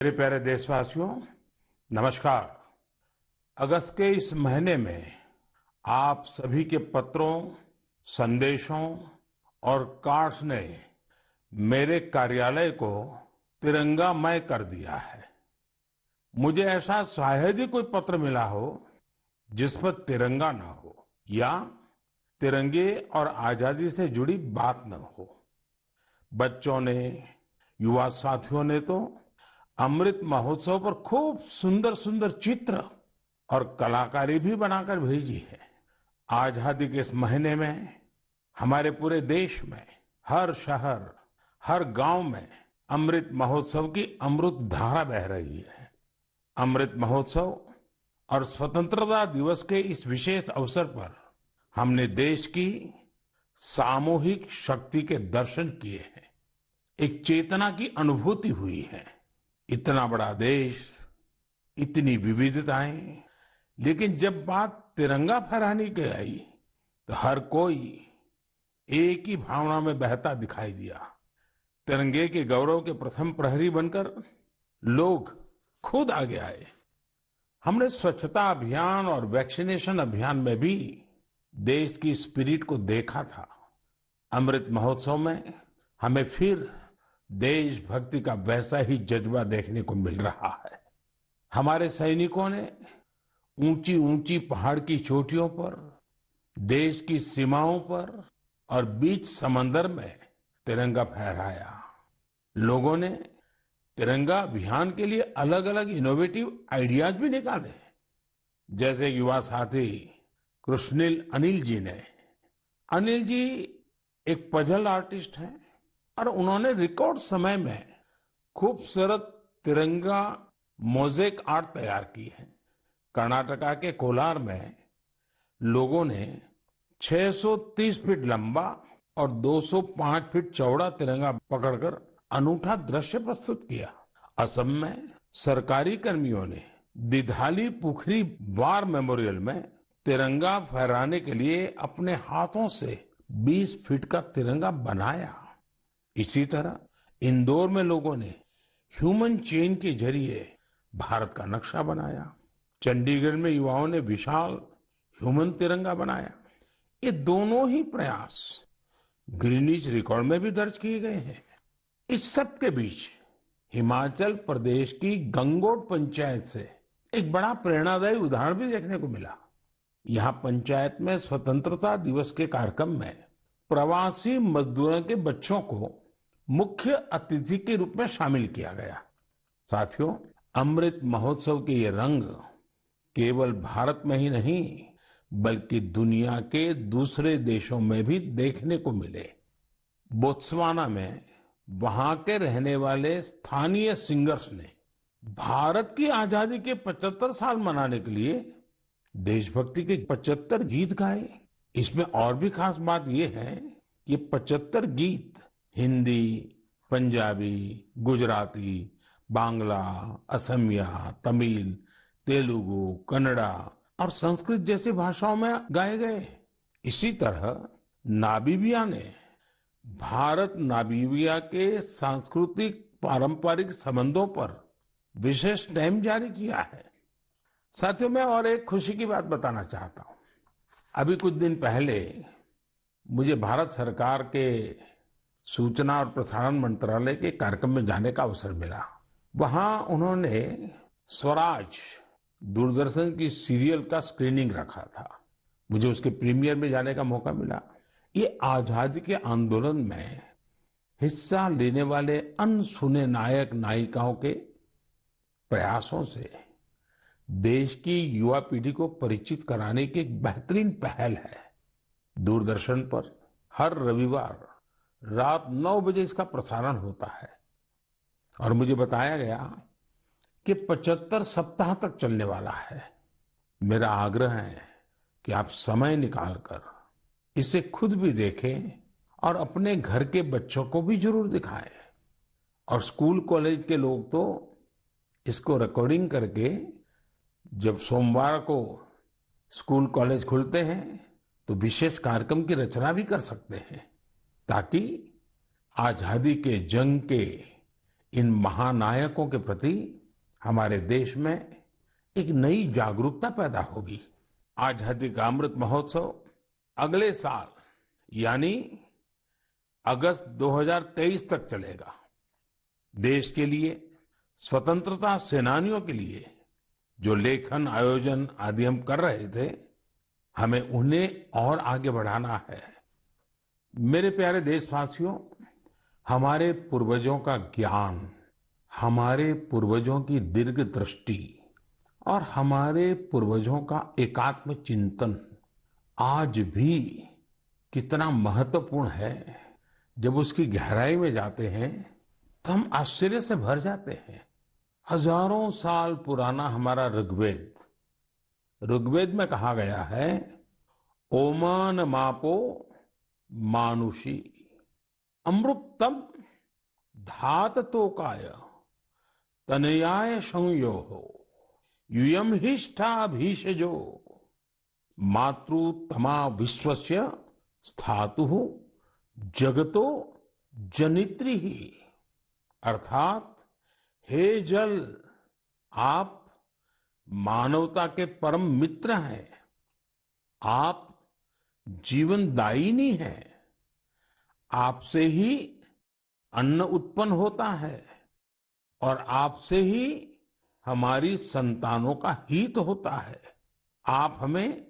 मेरे प्यारे देशवासियों, नमस्कार। अगस्त के इस महीने में आप सभी के पत्रों, संदेशों और कार्ड्स ने मेरे कार्यालय को तिरंगामय कर दिया है। मुझे ऐसा शायद ही कोई पत्र मिला हो जिस पर तिरंगा ना हो या तिरंगे और आजादी से जुड़ी बात न हो। बच्चों ने, युवा साथियों ने तो अमृत महोत्सव पर खूब सुंदर सुंदर चित्र और कलाकारी भी बनाकर भेजी है। आजादी के इस महीने में हमारे पूरे देश में हर शहर, हर गांव में अमृत महोत्सव की अमृत धारा बह रही है। अमृत महोत्सव और स्वतंत्रता दिवस के इस विशेष अवसर पर हमने देश की सामूहिक शक्ति के दर्शन किए हैं। एक चेतना की अनुभूति हुई है। इतना बड़ा देश, इतनी विविधताएं, लेकिन जब बात तिरंगा फहराने की आई तो हर कोई एक ही भावना में बहता दिखाई दिया। तिरंगे के गौरव के प्रथम प्रहरी बनकर लोग खुद आगे आए। हमने स्वच्छता अभियान और वैक्सीनेशन अभियान में भी देश की स्पिरिट को देखा था। अमृत महोत्सव में हमें फिर देशभक्ति का वैसा ही जज्बा देखने को मिल रहा है। हमारे सैनिकों ने ऊंची ऊंची पहाड़ की चोटियों पर, देश की सीमाओं पर और बीच समंदर में तिरंगा फहराया। लोगों ने तिरंगा अभियान के लिए अलग अलग इनोवेटिव आइडियाज भी निकाले। जैसे युवा साथी कृष्णिल अनिल जी ने। अनिल जी एक पजल आर्टिस्ट हैं और उन्होंने रिकॉर्ड समय में खूबसूरत तिरंगा मोज़ेक आर्ट तैयार की है। कर्नाटका के कोलार में लोगों ने 630 फीट लंबा और 205 फीट चौड़ा तिरंगा पकड़कर अनूठा दृश्य प्रस्तुत किया। असम में सरकारी कर्मियों ने दिधाली पुखरी वार मेमोरियल में तिरंगा फहराने के लिए अपने हाथों से 20 फीट का तिरंगा बनाया। इसी तरह इंदौर में लोगों ने ह्यूमन चेन के जरिए भारत का नक्शा बनाया। चंडीगढ़ में युवाओं ने विशाल ह्यूमन तिरंगा बनाया। ये दोनों ही प्रयास ग्रीनिच रिकॉर्ड में भी दर्ज किए गए हैं। इस सब के बीच हिमाचल प्रदेश की गंगोट पंचायत से एक बड़ा प्रेरणादायी उदाहरण भी देखने को मिला। यहाँ पंचायत में स्वतंत्रता दिवस के कार्यक्रम में प्रवासी मजदूरों के बच्चों को मुख्य अतिथि के रूप में शामिल किया गया। साथियों, अमृत महोत्सव के ये रंग केवल भारत में ही नहीं बल्कि दुनिया के दूसरे देशों में भी देखने को मिले। बोत्सवाना में वहां के रहने वाले स्थानीय सिंगर्स ने भारत की आजादी के 75 साल मनाने के लिए देशभक्ति के 75 गीत गाए। इसमें और भी खास बात यह है कि 75 गीत हिंदी, पंजाबी, गुजराती, बांग्ला, असमिया, तमिल, तेलुगु, कन्नड़ा और संस्कृत जैसी भाषाओं में गाए गए। इसी तरह नामीबिया ने भारत नामीबिया के सांस्कृतिक पारंपरिक संबंधों पर विशेष स्टैम्प जारी किया है। साथियों, मैं और एक खुशी की बात बताना चाहता हूं। अभी कुछ दिन पहले मुझे भारत सरकार के सूचना और प्रसारण मंत्रालय के कार्यक्रम में जाने का अवसर मिला। वहां उन्होंने स्वराज दूरदर्शन की सीरियल का स्क्रीनिंग रखा था। मुझे उसके प्रीमियर में जाने का मौका मिला। ये आजादी के आंदोलन में हिस्सा लेने वाले अनसुने नायक नायिकाओं के प्रयासों से देश की युवा पीढ़ी को परिचित कराने की एक बेहतरीन पहल है। दूरदर्शन पर हर रविवार रात 9 बजे इसका प्रसारण होता है और मुझे बताया गया कि 75 सप्ताह तक चलने वाला है। मेरा आग्रह है कि आप समय निकालकर इसे खुद भी देखें और अपने घर के बच्चों को भी जरूर दिखाएं। और स्कूल कॉलेज के लोग तो इसको रिकॉर्डिंग करके जब सोमवार को स्कूल कॉलेज खुलते हैं तो विशेष कार्यक्रम की रचना भी कर सकते हैं, ताकि आजादी के जंग के इन महानायकों के प्रति हमारे देश में एक नई जागरूकता पैदा होगी। आजादी का अमृत महोत्सव अगले साल यानी अगस्त 2023 तक चलेगा। देश के लिए, स्वतंत्रता सेनानियों के लिए जो लेखन, आयोजन आदि हम कर रहे थे, हमें उन्हें और आगे बढ़ाना है। मेरे प्यारे देशवासियों, हमारे पूर्वजों का ज्ञान, हमारे पूर्वजों की दीर्घ दृष्टि और हमारे पूर्वजों का एकात्म चिंतन आज भी कितना महत्वपूर्ण है। जब उसकी गहराई में जाते हैं तो हम आश्चर्य से भर जाते हैं। हजारों साल पुराना हमारा ऋग्वेद में कहा गया है, ओमान मापो मानुषी अमृतम धाततोकाय तनयाय संयो यूयम हिष्ठा भीषजो मातृतमा विश्वस्य स्थातु जगतो जनित्री ही। अर्थात हे जल, आप मानवता के परम मित्र हैं, आप जीवनदायिनी हैं, आपसे ही अन्न उत्पन्न होता है और आपसे ही हमारी संतानों का हित होता है। आप हमें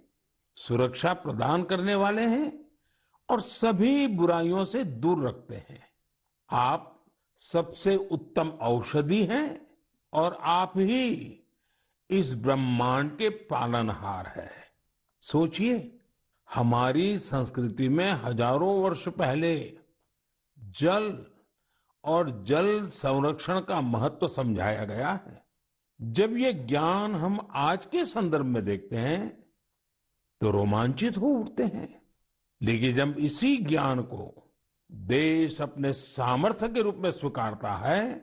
सुरक्षा प्रदान करने वाले हैं और सभी बुराइयों से दूर रखते हैं। आप सबसे उत्तम औषधि हैं और आप ही इस ब्रह्मांड के पालनहार हैं। सोचिए, हमारी संस्कृति में हजारों वर्ष पहले जल और जल संरक्षण का महत्व समझाया गया है। जब ये ज्ञान हम आज के संदर्भ में देखते हैं तो रोमांचित हो उठते हैं, लेकिन जब इसी ज्ञान को देश अपने सामर्थ्य के रूप में स्वीकारता है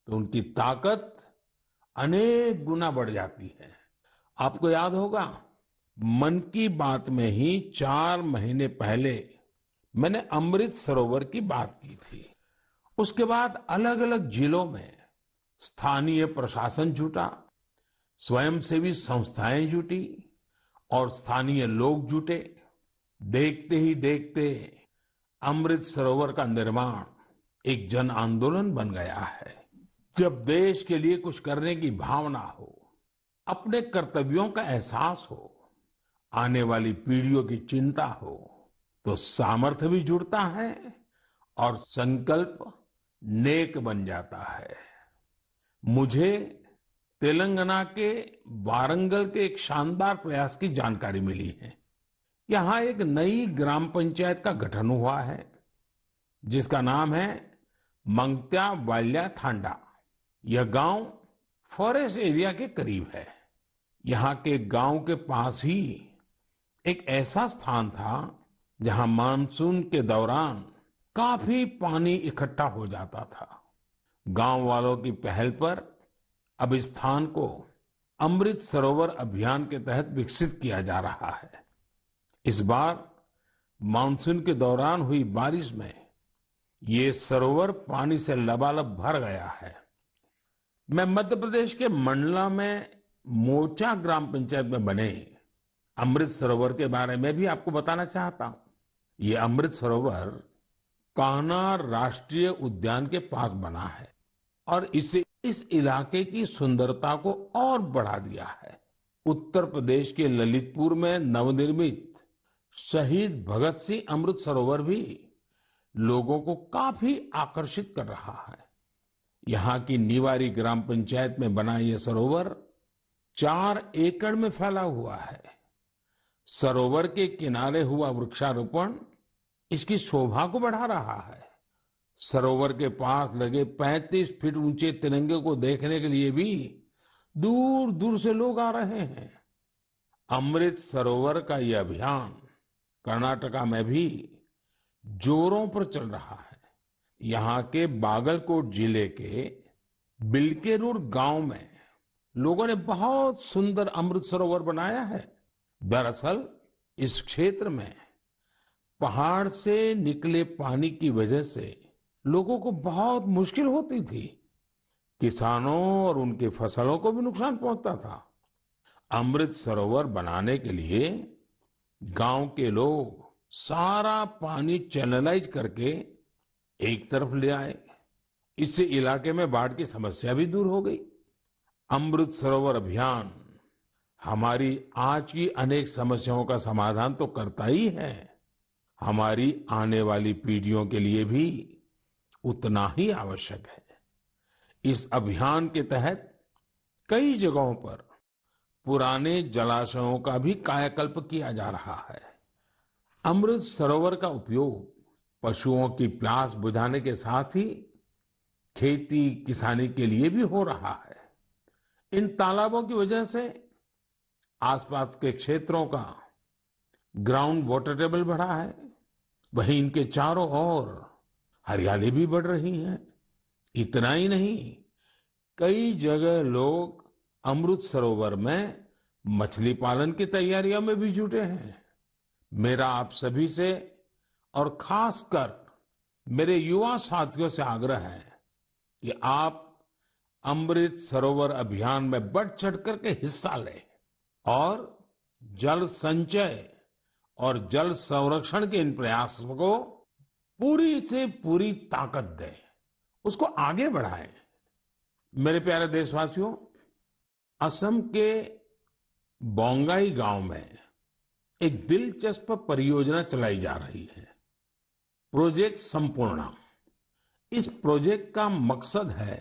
तो उनकी ताकत अनेक गुना बढ़ जाती है। आपको याद होगा, मन की बात में ही 4 महीने पहले मैंने अमृत सरोवर की बात की थी। उसके बाद अलग अलग जिलों में स्थानीय प्रशासन जुटा, स्वयंसेवी संस्थाएं जुटी और स्थानीय लोग जुटे। देखते ही देखते अमृत सरोवर का निर्माण एक जन आंदोलन बन गया है। जब देश के लिए कुछ करने की भावना हो, अपने कर्तव्यों का एहसास हो, आने वाली पीढ़ियों की चिंता हो, तो सामर्थ्य भी जुड़ता है और संकल्प नेक बन जाता है। मुझे तेलंगाना के वारंगल के एक शानदार प्रयास की जानकारी मिली है। यहाँ एक नई ग्राम पंचायत का गठन हुआ है जिसका नाम है मंगत्या वाल्या थांडा। यह गांव फॉरेस्ट एरिया के करीब है। यहाँ के गांव के पास ही एक ऐसा स्थान था जहाँ मानसून के दौरान काफी पानी इकट्ठा हो जाता था। गांव वालों की पहल पर अब इस स्थान को अमृत सरोवर अभियान के तहत विकसित किया जा रहा है। इस बार मानसून के दौरान हुई बारिश में ये सरोवर पानी से लबालब भर गया है। मैं मध्य प्रदेश के मंडला में मोचा ग्राम पंचायत में बने अमृत सरोवर के बारे में भी आपको बताना चाहता हूँ। ये अमृत सरोवर कान्हा राष्ट्रीय उद्यान के पास बना है और इसे इस इलाके की सुंदरता को और बढ़ा दिया है। उत्तर प्रदेश के ललितपुर में नवनिर्मित शहीद भगत सिंह अमृत सरोवर भी लोगों को काफी आकर्षित कर रहा है। यहाँ की निवारी ग्राम पंचायत में बना यह सरोवर 4 एकड़ में फैला हुआ है। सरोवर के किनारे हुआ वृक्षारोपण इसकी शोभा को बढ़ा रहा है। सरोवर के पास लगे 35 फीट ऊंचे तिरंगे को देखने के लिए भी दूर दूर से लोग आ रहे हैं। अमृत सरोवर का यह अभियान कर्नाटका में भी जोरों पर चल रहा है। यहाँ के बागलकोट जिले के बिलकेरूर गांव में लोगों ने बहुत सुंदर अमृत सरोवर बनाया है। दरअसल इस क्षेत्र में पहाड़ से निकले पानी की वजह से लोगों को बहुत मुश्किल होती थी। किसानों और उनकी फसलों को भी नुकसान पहुंचता था। अमृत सरोवर बनाने के लिए गांव के लोग सारा पानी चैनलाइज करके एक तरफ ले आए। इससे इलाके में बाढ़ की समस्या भी दूर हो गई। अमृत सरोवर अभियान हमारी आज की अनेक समस्याओं का समाधान तो करता ही है, हमारी आने वाली पीढ़ियों के लिए भी उतना ही आवश्यक है। इस अभियान के तहत कई जगहों पर पुराने जलाशयों का भी कायाकल्प किया जा रहा है। अमृत सरोवर का उपयोग पशुओं की प्यास बुझाने के साथ ही खेती किसानी के लिए भी हो रहा है। इन तालाबों की वजह से आसपास के क्षेत्रों का ग्राउंड वाटर टेबल बढ़ा है, वहीं इनके चारों ओर हरियाली भी बढ़ रही है। इतना ही नहीं, कई जगह लोग अमृत सरोवर में मछली पालन की तैयारियों में भी जुटे हैं। मेरा आप सभी से और खासकर मेरे युवा साथियों से आग्रह है कि आप अमृत सरोवर अभियान में बढ़ चढ़ करके हिस्सा लें और जल संचय और जल संरक्षण के इन प्रयासों को पूरी से पूरी ताकत दें, उसको आगे बढ़ाएं। मेरे प्यारे देशवासियों, असम के बोंगाई गांव में एक दिलचस्प परियोजना चलाई जा रही है, प्रोजेक्ट संपूर्णा। इस प्रोजेक्ट का मकसद है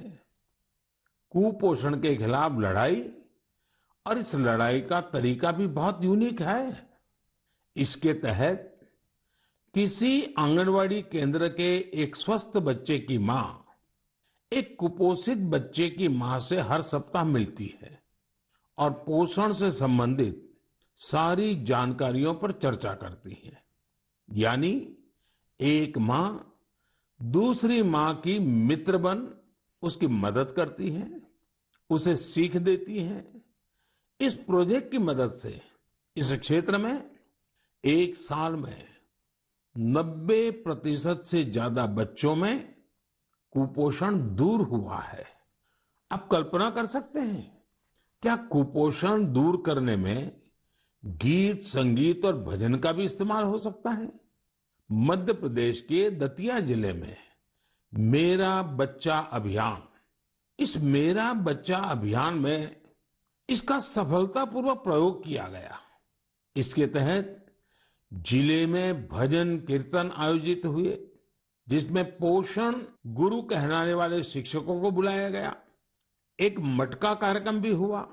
कुपोषण के खिलाफ लड़ाई, और इस लड़ाई का तरीका भी बहुत यूनिक है। इसके तहत किसी आंगनवाड़ी केंद्र के एक स्वस्थ बच्चे की मां एक कुपोषित बच्चे की मां से हर सप्ताह मिलती है और पोषण से संबंधित सारी जानकारियों पर चर्चा करती है। यानी एक मां दूसरी मां की मित्र बन उसकी मदद करती है, उसे सीख देती है। इस प्रोजेक्ट की मदद से इस क्षेत्र में एक साल में 90% से ज्यादा बच्चों में कुपोषण दूर हुआ है। आप कल्पना कर सकते हैं, क्या कुपोषण दूर करने में गीत संगीत और भजन का भी इस्तेमाल हो सकता है? मध्य प्रदेश के दतिया जिले में मेरा बच्चा अभियान, इस मेरा बच्चा अभियान में इसका सफलतापूर्वक प्रयोग किया गया। इसके तहत जिले में भजन कीर्तन आयोजित हुए, जिसमें पोषण गुरु कहलाने वाले शिक्षकों को बुलाया गया। एक मटका कार्यक्रम भी हुआ।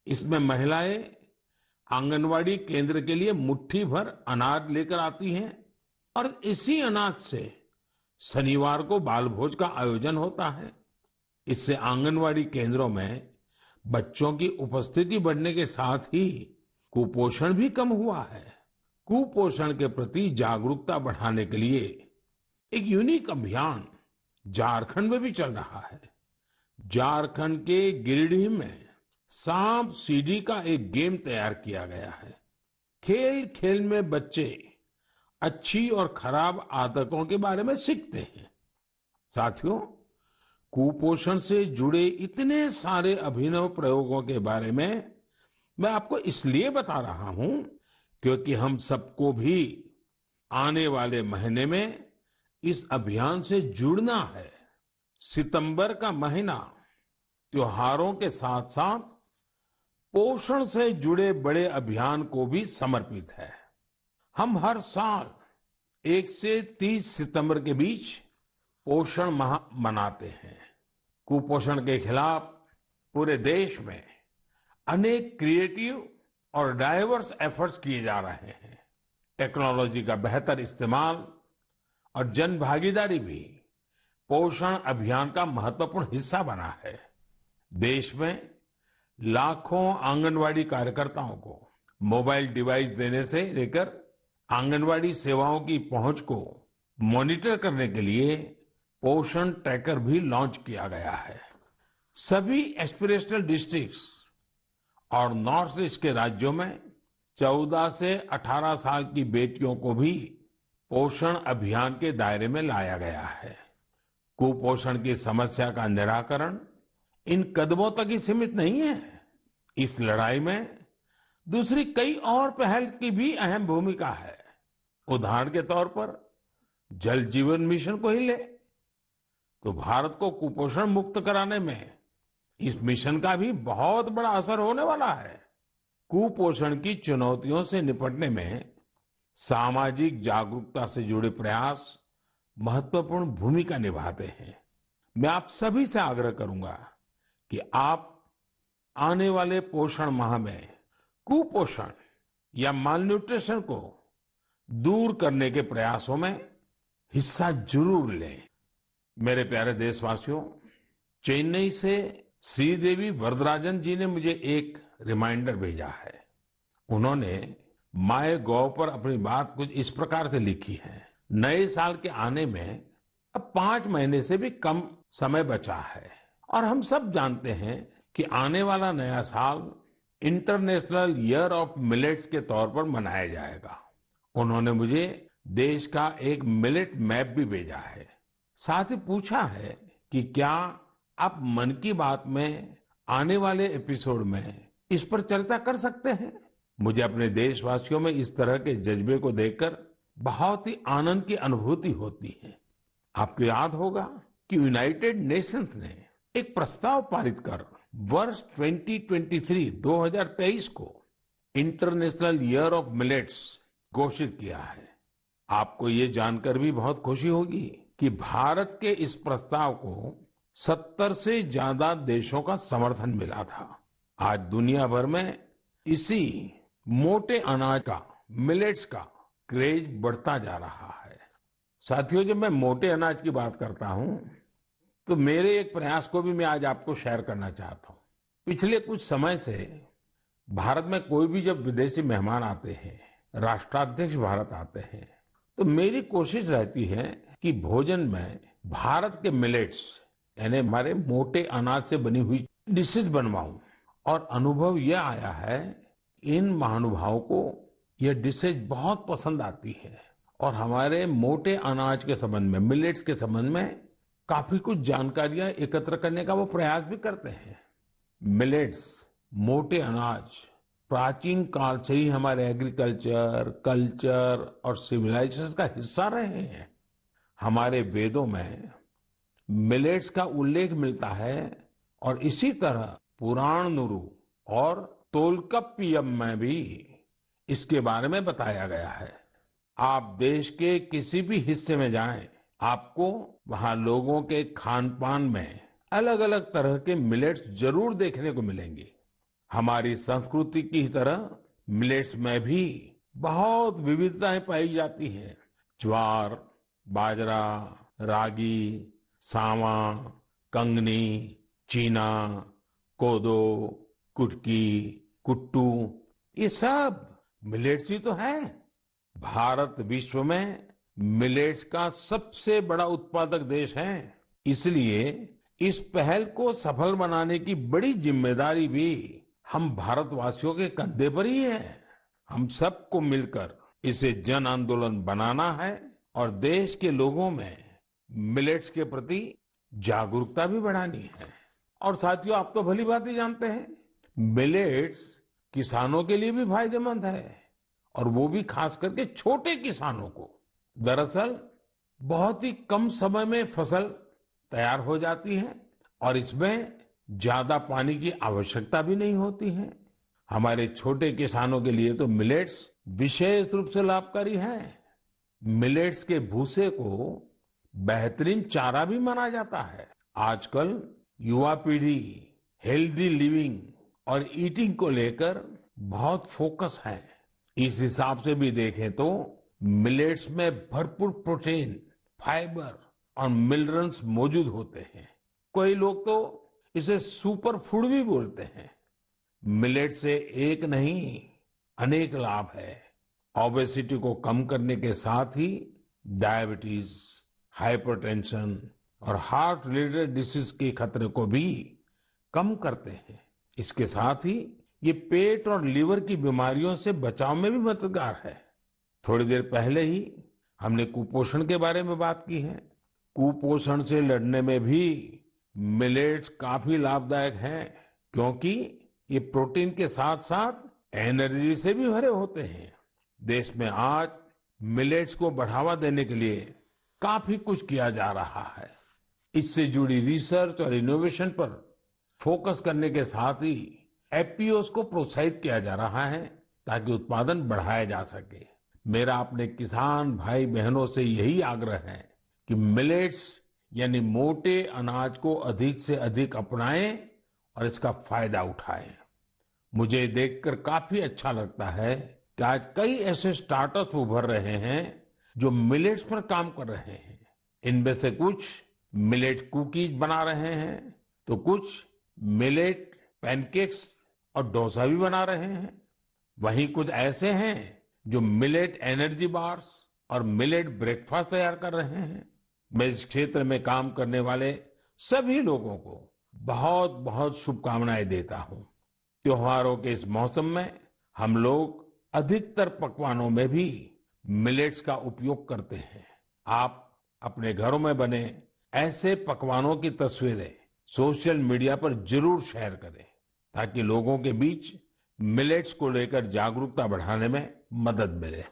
इसमें महिलाएं आंगनवाड़ी केंद्र के लिए मुट्ठी भर अनाज लेकर आती हैं और इसी अनाज से शनिवार को बाल भोज का आयोजन होता है। इससे आंगनवाड़ी केंद्रों में बच्चों की उपस्थिति बढ़ने के साथ ही कुपोषण भी कम हुआ है। कुपोषण के प्रति जागरूकता बढ़ाने के लिए एक यूनिक अभियान झारखंड में भी चल रहा है। झारखंड के गिरिडीह में सांप सीढ़ी का एक गेम तैयार किया गया है। खेल खेल में बच्चे अच्छी और खराब आदतों के बारे में सीखते हैं। साथियों, कुपोषण से जुड़े इतने सारे अभिनव प्रयोगों के बारे में मैं आपको इसलिए बता रहा हूं क्योंकि हम सबको भी आने वाले महीने में इस अभियान से जुड़ना है। सितंबर का महीना त्योहारों के साथ साथ पोषण से जुड़े बड़े अभियान को भी समर्पित है। हम हर साल 1 से 30 सितंबर के बीच पोषण माह मनाते हैं। कुपोषण के खिलाफ पूरे देश में अनेक क्रिएटिव और डाइवर्स एफर्ट्स किए जा रहे हैं। टेक्नोलॉजी का बेहतर इस्तेमाल और जन भागीदारी भी पोषण अभियान का महत्वपूर्ण हिस्सा बना है। देश में लाखों आंगनवाड़ी कार्यकर्ताओं को मोबाइल डिवाइस देने से लेकर आंगनवाड़ी सेवाओं की पहुंच को मॉनिटर करने के लिए पोषण ट्रैकर भी लॉन्च किया गया है। सभी एस्पिरेशनल डिस्ट्रिक्ट्स और नॉर्थ ईस्ट के राज्यों में 14 से 18 साल की बेटियों को भी पोषण अभियान के दायरे में लाया गया है। कुपोषण की समस्या का निराकरण इन कदमों तक ही सीमित नहीं है। इस लड़ाई में दूसरी कई और पहल की भी अहम भूमिका है। उदाहरण के तौर पर जल जीवन मिशन को ही ले तो भारत को कुपोषण मुक्त कराने में इस मिशन का भी बहुत बड़ा असर होने वाला है। कुपोषण की चुनौतियों से निपटने में सामाजिक जागरूकता से जुड़े प्रयास महत्वपूर्ण भूमिका निभाते हैं। मैं आप सभी से आग्रह करूंगा कि आप आने वाले पोषण माह में कुपोषण या मालन्यूट्रिशन को दूर करने के प्रयासों में हिस्सा जरूर लें। मेरे प्यारे देशवासियों, चेन्नई से श्रीदेवी वरदराजन जी ने मुझे एक रिमाइंडर भेजा है। उन्होंने माय गॉव पर अपनी बात कुछ इस प्रकार से लिखी है। नए साल के आने में अब 5 महीने से भी कम समय बचा है और हम सब जानते हैं कि आने वाला नया साल इंटरनेशनल ईयर ऑफ मिलेट्स के तौर पर मनाया जाएगा। उन्होंने मुझे देश का एक मिलेट मैप भी भेजा है। साथ ही पूछा है कि क्या आप मन की बात में आने वाले एपिसोड में इस पर चर्चा कर सकते हैं। मुझे अपने देशवासियों में इस तरह के जज्बे को देखकर बहुत ही आनंद की अनुभूति होती है। आपको याद होगा कि यूनाइटेड नेशंस ने एक प्रस्ताव पारित कर वर्ष 2023 को इंटरनेशनल ईयर ऑफ मिलेट्स घोषित किया है। आपको ये जानकर भी बहुत खुशी होगी कि भारत के इस प्रस्ताव को 70 से ज्यादा देशों का समर्थन मिला था। आज दुनिया भर में इसी मोटे अनाज का, मिलेट्स का क्रेज बढ़ता जा रहा है। साथियों, जब मैं मोटे अनाज की बात करता हूं तो मेरे एक प्रयास को भी मैं आज आपको शेयर करना चाहता हूं। पिछले कुछ समय से भारत में कोई भी जब विदेशी मेहमान आते हैं, राष्ट्राध्यक्ष भारत आते हैं, तो मेरी कोशिश रहती है कि भोजन में भारत के मिलेट्स यानी हमारे मोटे अनाज से बनी हुई डिशेज बनवाऊं। और अनुभव यह आया है इन महानुभावों को यह डिशेज बहुत पसंद आती है और हमारे मोटे अनाज के संबंध में, मिलेट्स के संबंध में काफी कुछ जानकारियां एकत्र करने का वो प्रयास भी करते हैं। मिलेट्स, मोटे अनाज प्राचीन काल से ही हमारे एग्रीकल्चर, कल्चर और सिविलाइजेशन का हिस्सा रहे हैं। हमारे वेदों में मिलेट्स का उल्लेख मिलता है और इसी तरह पुराणनुरु और तोल्काप्पियम में भी इसके बारे में बताया गया है। आप देश के किसी भी हिस्से में जाएं, आपको वहां लोगों के खान पान में अलग अलग तरह के मिलेट्स जरूर देखने को मिलेंगे। हमारी संस्कृति की तरह मिलेट्स में भी बहुत विविधताएं पाई जाती हैं। ज्वार, बाजरा, रागी, सावा, कंगनी, चीना, कोदो, कुटकी, कुट्टू, ये सब मिलेट्स ही तो है। भारत विश्व में मिलेट्स का सबसे बड़ा उत्पादक देश है। इसलिए इस पहल को सफल बनाने की बड़ी जिम्मेदारी भी हम भारतवासियों के कंधे पर ही है। हम सबको मिलकर इसे जन आंदोलन बनाना है और देश के लोगों में मिलेट्स के प्रति जागरूकता भी बढ़ानी है। और साथियों, आप तो भली बात ही जानते हैं, मिलेट्स किसानों के लिए भी फायदेमंद है और वो भी खास करके छोटे किसानों को। दरअसल बहुत ही कम समय में फसल तैयार हो जाती है और इसमें ज्यादा पानी की आवश्यकता भी नहीं होती है। हमारे छोटे किसानों के लिए तो मिलेट्स विशेष रूप से लाभकारी है। मिलेट्स के भूसे को बेहतरीन चारा भी माना जाता है। आजकल युवा पीढ़ी हेल्दी लिविंग और ईटिंग को लेकर बहुत फोकस है। इस हिसाब से भी देखें तो मिलेट्स में भरपूर प्रोटीन, फाइबर और मिनरल्स मौजूद होते हैं। कई लोग तो इसे सुपर फूड भी बोलते हैं। मिलेट से एक नहीं अनेक लाभ है। ओबेसिटी को कम करने के साथ ही डायबिटीज, हाइपरटेंशन और हार्ट रिलेटेड डिसीज के खतरे को भी कम करते हैं। इसके साथ ही ये पेट और लीवर की बीमारियों से बचाव में भी मददगार है। थोड़ी देर पहले ही हमने कुपोषण के बारे में बात की है। कुपोषण से लड़ने में भी मिलेट्स काफी लाभदायक है, क्योंकि ये प्रोटीन के साथ साथ एनर्जी से भी भरे होते हैं। देश में आज मिलेट्स को बढ़ावा देने के लिए काफी कुछ किया जा रहा है। इससे जुड़ी रिसर्च और इनोवेशन पर फोकस करने के साथ ही एफपीओस को प्रोत्साहित किया जा रहा है, ताकि उत्पादन बढ़ाया जा सके। मेरा अपने किसान भाई बहनों से यही आग्रह है कि मिलेट्स यानी मोटे अनाज को अधिक से अधिक अपनाएं और इसका फायदा उठाएं। मुझे देखकर काफी अच्छा लगता है कि आज कई ऐसे स्टार्टअप्स उभर रहे हैं जो मिलेट्स पर काम कर रहे हैं। इनमें से कुछ मिलेट कुकीज बना रहे हैं, तो कुछ मिलेट पैनकेक्स और डोसा भी बना रहे हैं। वहीं कुछ ऐसे हैं जो मिलेट एनर्जी बार्स और मिलेट ब्रेकफास्ट तैयार कर रहे हैं। मैं इस क्षेत्र में काम करने वाले सभी लोगों को बहुत बहुत शुभकामनाएं देता हूं। त्योहारों के इस मौसम में हम लोग अधिकतर पकवानों में भी मिलेट्स का उपयोग करते हैं। आप अपने घरों में बने ऐसे पकवानों की तस्वीरें सोशल मीडिया पर जरूर शेयर करें, ताकि लोगों के बीच मिलेट्स को लेकर जागरूकता बढ़ाने में मदद मिले।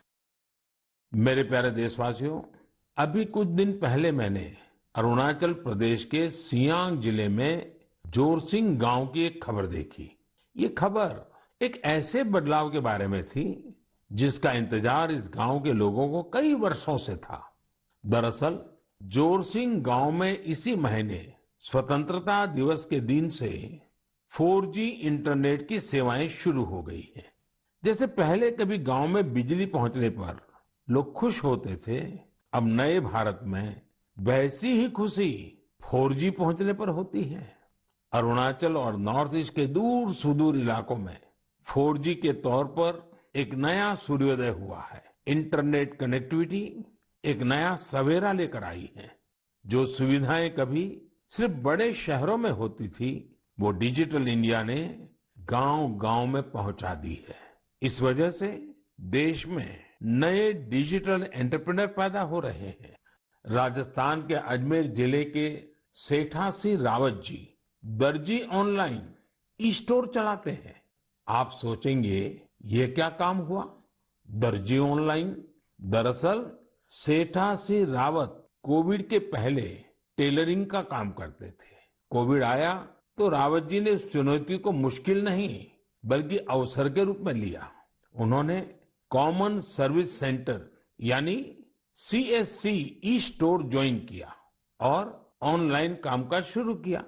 मेरे प्यारे देशवासियों, अभी कुछ दिन पहले मैंने अरुणाचल प्रदेश के सियांग जिले में जोरसिंग गांव की एक खबर देखी। ये खबर एक ऐसे बदलाव के बारे में थी जिसका इंतजार इस गांव के लोगों को कई वर्षों से था। दरअसल जोरसिंग गांव में इसी महीने स्वतंत्रता दिवस के दिन से 4G इंटरनेट की सेवाएं शुरू हो गई हैं। जैसे पहले कभी गांव में बिजली पहुंचने पर लोग खुश होते थे, अब नए भारत में वैसी ही खुशी 4G पहुंचने पर होती है। अरुणाचल और नॉर्थ ईस्ट के दूर सुदूर इलाकों में 4G के तौर पर एक नया सूर्योदय हुआ है। इंटरनेट कनेक्टिविटी एक नया सवेरा लेकर आई है। जो सुविधाएं कभी सिर्फ बड़े शहरों में होती थी, वो डिजिटल इंडिया ने गांव-गांव में पहुंचा दी है। इस वजह से देश में नए डिजिटल एंटरप्रेन्योर पैदा हो रहे हैं। राजस्थान के अजमेर जिले के सेठा सिंह रावत जी दर्जी ऑनलाइन ई स्टोर चलाते हैं। आप सोचेंगे ये क्या काम हुआ? दर्जी ऑनलाइन, दरअसल सेठा सिंह रावत कोविड के पहले टेलरिंग का काम करते थे। कोविड आया तो रावत जी ने उस चुनौती को मुश्किल नहीं बल्कि अवसर के रूप में लिया। उन्होंने कॉमन सर्विस सेंटर यानी CSC ई स्टोर ज्वाइन किया और ऑनलाइन कामकाज शुरू किया।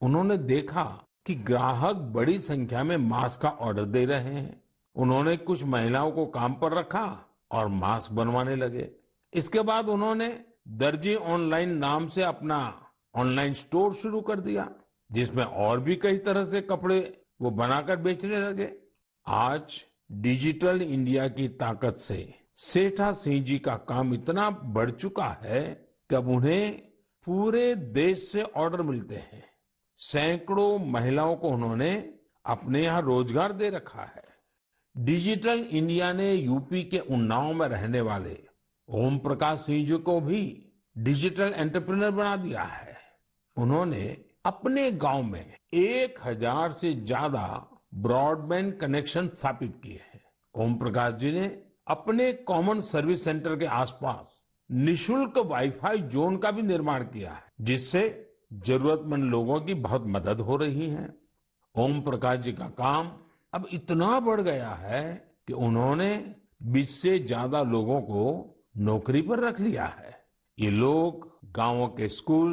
उन्होंने देखा कि ग्राहक बड़ी संख्या में मास्क का ऑर्डर दे रहे हैं। उन्होंने कुछ महिलाओं को काम पर रखा और मास्क बनवाने लगे। इसके बाद उन्होंने दर्जी ऑनलाइन नाम से अपना ऑनलाइन स्टोर शुरू कर दिया, जिसमें और भी कई तरह से कपड़े वो बनाकर बेचने लगे। आज डिजिटल इंडिया की ताकत से सेठा सिंह जी का काम इतना बढ़ चुका है कि अब उन्हें पूरे देश से ऑर्डर मिलते हैं। सैकड़ों महिलाओं को उन्होंने अपने यहाँ रोजगार दे रखा है। डिजिटल इंडिया ने यूपी के उन्नाव में रहने वाले ओम प्रकाश सिंह जी को भी डिजिटल एंटरप्रेन्योर बना दिया है। उन्होंने अपने गांव में 1000 से ज्यादा ब्रॉडबैंड कनेक्शन स्थापित किए हैं। ओम प्रकाश जी ने अपने कॉमन सर्विस सेंटर के आसपास निशुल्क वाईफाई जोन का भी निर्माण किया है, जिससे जरूरतमंद लोगों की बहुत मदद हो रही है। ओम प्रकाश जी का काम अब इतना बढ़ गया है कि उन्होंने 20 से ज्यादा लोगों को नौकरी पर रख लिया है। ये लोग गांवों के स्कूल,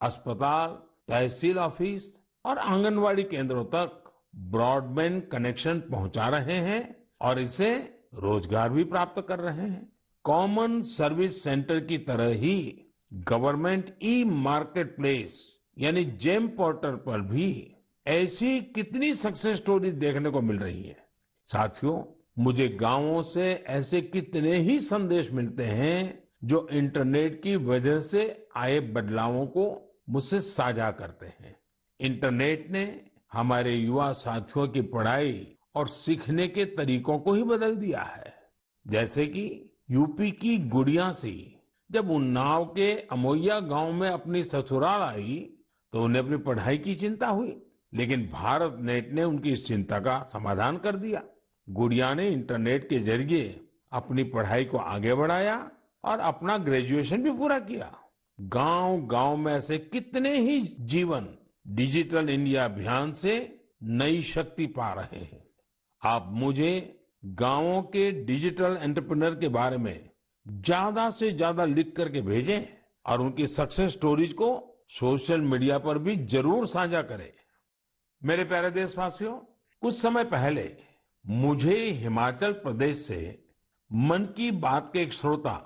अस्पताल, तहसील ऑफिस और आंगनवाड़ी केंद्रों तक ब्रॉडबैंड कनेक्शन पहुंचा रहे हैं और इसे रोजगार भी प्राप्त कर रहे हैं। कॉमन सर्विस सेंटर की तरह ही गवर्नमेंट ई मार्केट प्लेस यानी जेम पोर्टल पर भी ऐसी कितनी सक्सेस स्टोरी देखने को मिल रही है। साथियों, मुझे गांवों से ऐसे कितने ही संदेश मिलते हैं जो इंटरनेट की वजह से आए बदलावों को मुझसे साझा करते हैं। इंटरनेट ने हमारे युवा साथियों की पढ़ाई और सीखने के तरीकों को ही बदल दिया है। जैसे कि यूपी की गुड़िया सी जब उन्नाव के अमोइया गांव में अपनी ससुराल आई तो उन्हें अपनी पढ़ाई की चिंता हुई, लेकिन भारत नेट ने उनकी इस चिंता का समाधान कर दिया। गुड़िया ने इंटरनेट के जरिए अपनी पढ़ाई को आगे बढ़ाया और अपना ग्रेजुएशन भी पूरा किया। गांव गांव में ऐसे कितने ही जीवन डिजिटल इंडिया अभियान से नई शक्ति पा रहे हैं। आप मुझे गांवों के डिजिटल एंटरप्रेन्योर के बारे में ज्यादा से ज्यादा लिख करके भेजें और उनकी सक्सेस स्टोरीज को सोशल मीडिया पर भी जरूर साझा करें। मेरे प्यारे देशवासियों, कुछ समय पहले मुझे हिमाचल प्रदेश से मन की बात के एक श्रोता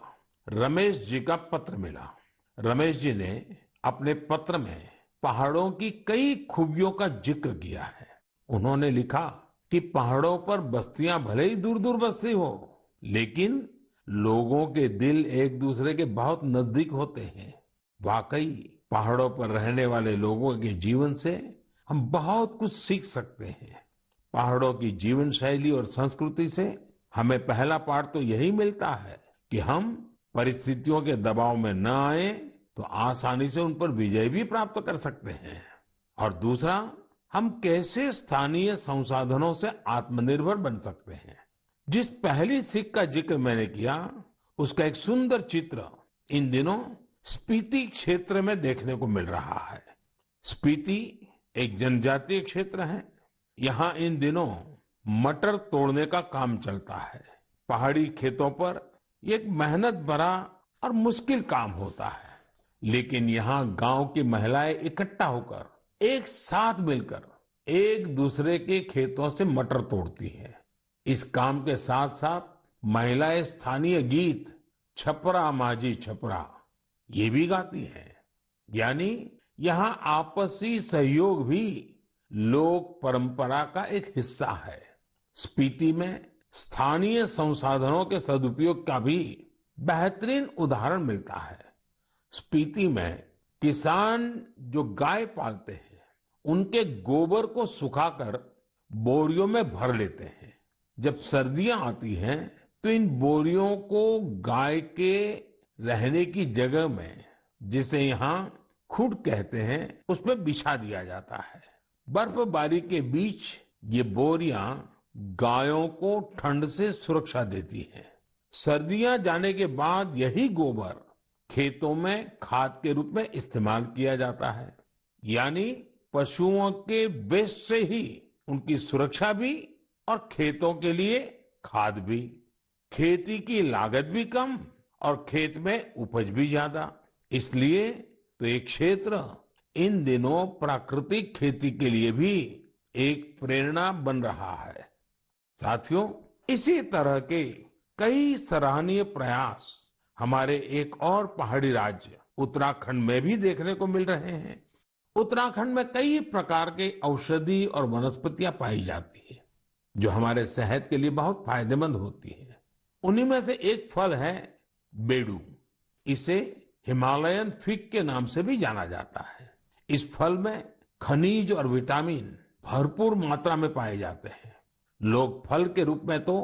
रमेश जी का पत्र मिला। रमेश जी ने अपने पत्र में पहाड़ों की कई खूबियों का जिक्र किया है। उन्होंने लिखा कि पहाड़ों पर बस्तियां भले ही दूर दूर बसती हो, लेकिन लोगों के दिल एक दूसरे के बहुत नजदीक होते हैं। वाकई पहाड़ों पर रहने वाले लोगों के जीवन से हम बहुत कुछ सीख सकते हैं। पहाड़ों की जीवन शैली और संस्कृति से हमें पहला पाठ तो यही मिलता है कि हम परिस्थितियों के दबाव में न आए तो आसानी से उन पर विजय भी प्राप्त कर सकते हैं। और दूसरा, हम कैसे स्थानीय संसाधनों से आत्मनिर्भर बन सकते हैं। जिस पहली सीख का जिक्र मैंने किया, उसका एक सुंदर चित्र इन दिनों स्पीति क्षेत्र में देखने को मिल रहा है। स्पीति एक जनजातीय क्षेत्र है। यहाँ इन दिनों मटर तोड़ने का काम चलता है। पहाड़ी खेतों पर ये एक मेहनत भरा और मुश्किल काम होता है, लेकिन यहाँ गांव की महिलाएं इकट्ठा होकर एक साथ मिलकर एक दूसरे के खेतों से मटर तोड़ती हैं। इस काम के साथ साथ महिलाएं स्थानीय गीत छपरा माझी छपरा ये भी गाती हैं। यानी यहाँ आपसी सहयोग भी लोक परंपरा का एक हिस्सा है। स्पीति में स्थानीय संसाधनों के सदुपयोग का भी बेहतरीन उदाहरण मिलता है। स्पीति में किसान जो गाय पालते हैं, उनके गोबर को सुखाकर बोरियों में भर लेते हैं। जब सर्दियां आती हैं तो इन बोरियों को गाय के रहने की जगह में, जिसे यहाँ खुड कहते हैं, उसमें बिछा दिया जाता है। बर्फबारी के बीच ये बोरियां गायों को ठंड से सुरक्षा देती हैं। सर्दियां जाने के बाद यही गोबर खेतों में खाद के रूप में इस्तेमाल किया जाता है। यानी पशुओं के वेस्ट से ही उनकी सुरक्षा भी और खेतों के लिए खाद भी। खेती की लागत भी कम और खेत में उपज भी ज्यादा। इसलिए तो ये क्षेत्र इन दिनों प्राकृतिक खेती के लिए भी एक प्रेरणा बन रहा है। साथियों, इसी तरह के कई सराहनीय प्रयास हमारे एक और पहाड़ी राज्य उत्तराखंड में भी देखने को मिल रहे हैं। उत्तराखंड में कई प्रकार के औषधि और वनस्पतियां पाई जाती है, जो हमारे सेहत के लिए बहुत फायदेमंद होती है। उन्हीं में से एक फल है बेडू। इसे हिमालयन फिग के नाम से भी जाना जाता है। इस फल में खनिज और विटामिन भरपूर मात्रा में पाए जाते हैं। लोग फल के रूप में तो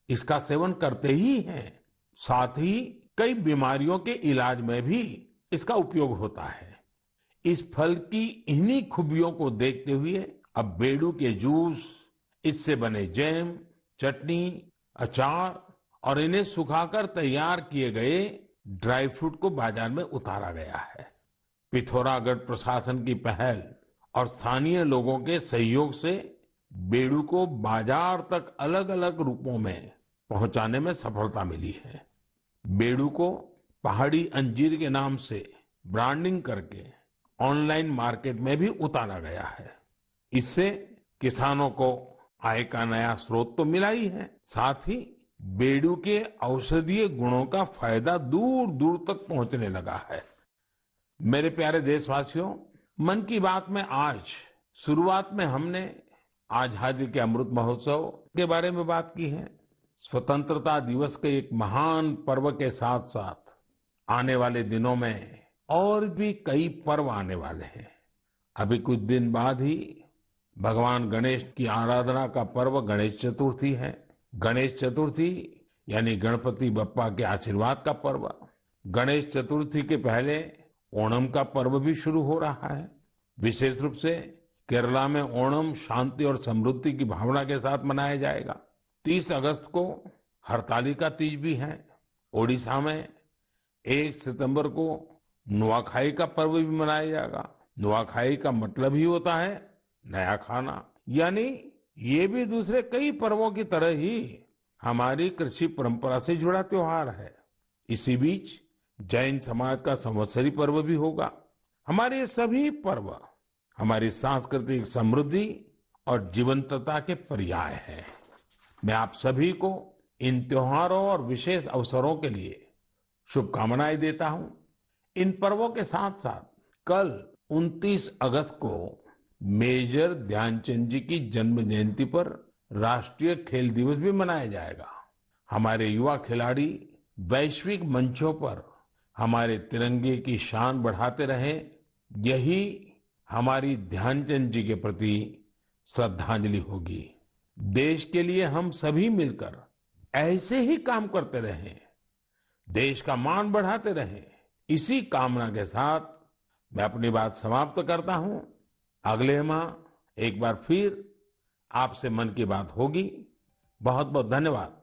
इसका सेवन करते ही हैं, साथ ही कई बीमारियों के इलाज में भी इसका उपयोग होता है। इस फल की इन्हीं खूबियों को देखते हुए अब बेडू के जूस, इससे बने जैम, चटनी, अचार और इन्हें सुखाकर तैयार किए गए ड्राई फ्रूट को बाजार में उतारा गया है। पिथौरागढ़ प्रशासन की पहल और स्थानीय लोगों के सहयोग से बेडू को बाजार तक अलग अलग रूपों में पहुंचाने में सफलता मिली है। बेडू को पहाड़ी अंजीर के नाम से ब्रांडिंग करके ऑनलाइन मार्केट में भी उतारा गया है। इससे किसानों को आय का नया स्रोत तो मिला ही है, साथ ही बेडू के औषधीय गुणों का फायदा दूर दूर तक पहुंचने लगा है। मेरे प्यारे देशवासियों, मन की बात में आज शुरुआत में हमने आजादी के अमृत महोत्सव के बारे में बात की है। स्वतंत्रता दिवस के एक महान पर्व के साथ साथ आने वाले दिनों में और भी कई पर्व आने वाले हैं। अभी कुछ दिन बाद ही भगवान गणेश की आराधना का पर्व गणेश चतुर्थी है। गणेश चतुर्थी यानी गणपति बप्पा के आशीर्वाद का पर्व। गणेश चतुर्थी के पहले ओणम का पर्व भी शुरू हो रहा है। विशेष रूप से केरला में ओणम शांति और समृद्धि की भावना के साथ मनाया जाएगा। 30 अगस्त को हरतालिका तीज भी है। ओडिशा में 1 सितंबर को नुआखाई का पर्व भी मनाया जाएगा। नुआखाई का मतलब ही होता है नया खाना, यानी ये भी दूसरे कई पर्वों की तरह ही हमारी कृषि परंपरा से जुड़ा त्योहार है। इसी बीच जैन समाज का संवत्सरी पर्व भी होगा। हमारे ये सभी पर्व हमारी सांस्कृतिक समृद्धि और जीवंतता के पर्याय हैं। मैं आप सभी को इन त्योहारों और विशेष अवसरों के लिए शुभकामनाएं देता हूं। इन पर्वों के साथ साथ कल 29 अगस्त को मेजर ध्यानचंद जी की जन्म जयंती पर राष्ट्रीय खेल दिवस भी मनाया जाएगा। हमारे युवा खिलाड़ी वैश्विक मंचों पर हमारे तिरंगे की शान बढ़ाते रहे, यही हमारी ध्यानचंद जी के प्रति श्रद्धांजलि होगी। देश के लिए हम सभी मिलकर ऐसे ही काम करते रहें, देश का मान बढ़ाते रहें। इसी कामना के साथ मैं अपनी बात समाप्त करता हूं। अगले माह एक बार फिर आपसे मन की बात होगी। बहुत बहुत धन्यवाद।